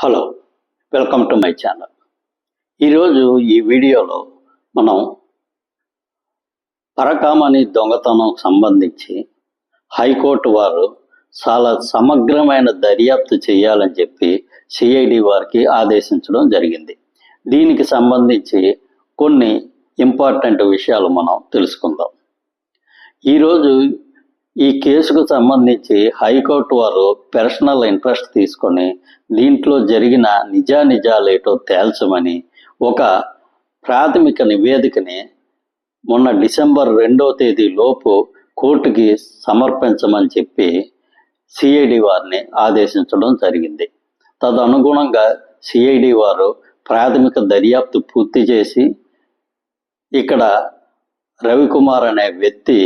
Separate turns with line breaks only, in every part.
Hello, welcome to my channel. ఈరోజు ఈ వీడియోలో మనం పరకామణి దొంగతనం సంబంధించి హైకోర్టు వారు చాలా సమగ్రమైన దర్యాప్తు చేయాలని చెప్పి సిఐడి వారికి ఆదేశించడం జరిగింది. దీనికి సంబంధించి కొన్ని ఇంపార్టెంట్ విషయాలు మనం తెలుసుకుందాం. ఈరోజు ఈ కేసుకు సంబంధించి హైకోర్టు వారు పర్సనల్ ఇంట్రెస్ట్ తీసుకొని దీంట్లో జరిగిన నిజానిజాలేటో తేల్చమని ఒక ప్రాథమిక నివేదికని మొన్న డిసెంబర్ 2వ తేదీ లోపు కోర్టుకి సమర్పించమని చెప్పి సిఐడి వారిని ఆదేశించడం జరిగింది. తదనుగుణంగా సిఐడి వారు ప్రాథమిక దర్యాప్తు పూర్తి చేసి ఇక్కడ రవికుమార్ అనే వ్యక్తి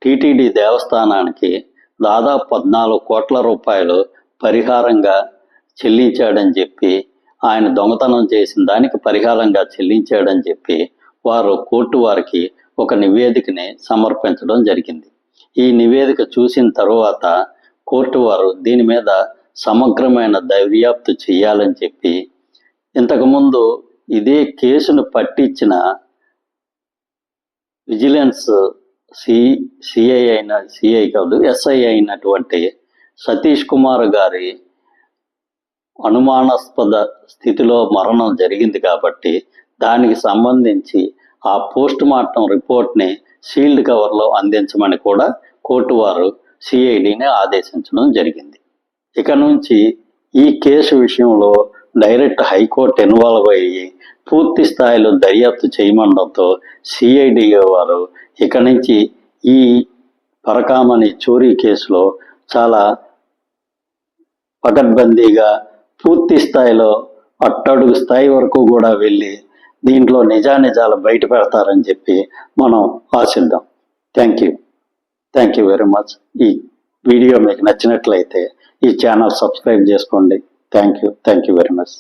టీటీడీ దేవస్థానానికి దాదాపు 14 కోట్ల రూపాయలు పరిహారంగా చెల్లించాడని చెప్పి, ఆయన దొంగతనం చేసిన దానికి పరిహారంగా చెల్లించాడని చెప్పి వారు కోర్టు వారికి ఒక నివేదికని సమర్పించడం జరిగింది. ఈ నివేదిక చూసిన తరువాత కోర్టు వారు దీని మీద సమగ్రమైన దర్యాప్తు చేయాలని చెప్పి, ఇంతకుముందు ఇదే కేసును పట్టించిన విజిలెన్స్ ఎస్ఐ అయినటువంటి సతీష్ కుమార్ గారి అనుమానాస్పద స్థితిలో మరణం జరిగింది కాబట్టి దానికి సంబంధించి ఆ పోస్ట్ మార్టం రిపోర్ట్ని సీల్డ్ కవర్లో అందించమని కూడా కోర్టు వారు సిఐడిని ఆదేశించడం జరిగింది. ఇక నుంచి ఈ కేసు విషయంలో డైరెక్ట్ హైకోర్టు ఇన్వాల్వ్ అయ్యి పూర్తి స్థాయిలో దర్యాప్తు చేయమండంతో సిఐడి వారు ఇక నుంచి ఈ పరకామణి చోరీ కేసులో చాలా పకడ్బందీగా పూర్తి స్థాయిలో అట్టడుగు స్థాయి వరకు కూడా వెళ్ళి దీంట్లో నిజానిజాలు బయట పెడతారని చెప్పి మనం ఆశిద్దాం. Thank you very much. ఈ వీడియో మీకు నచ్చినట్లయితే ఈ ఛానల్ సబ్స్క్రైబ్ చేసుకోండి. Thank you very much.